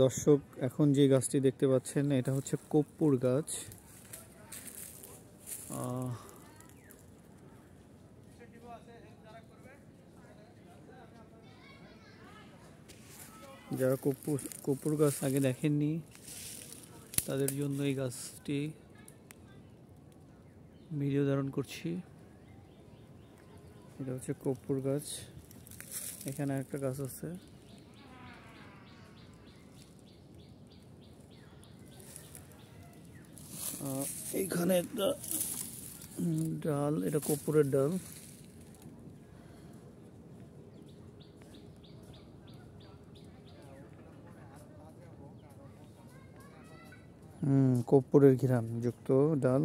দর্শক, এখন যে গাছটি দেখতে পাচ্ছেন এটা হচ্ছে কর্পূর গাছ। যারা কর্পূর গাছ আগে দেখেননি তাদের জন্য এই গাছটি ভিডিও ধারণ করছি। এটা হচ্ছে কর্পূর গাছ। এখানে একটা গাছ আছে। এইখানে একটা ডাল, এটা কর্পূরের ডাল। কর্পূরের ঘ্রাণ যুক্ত ডাল।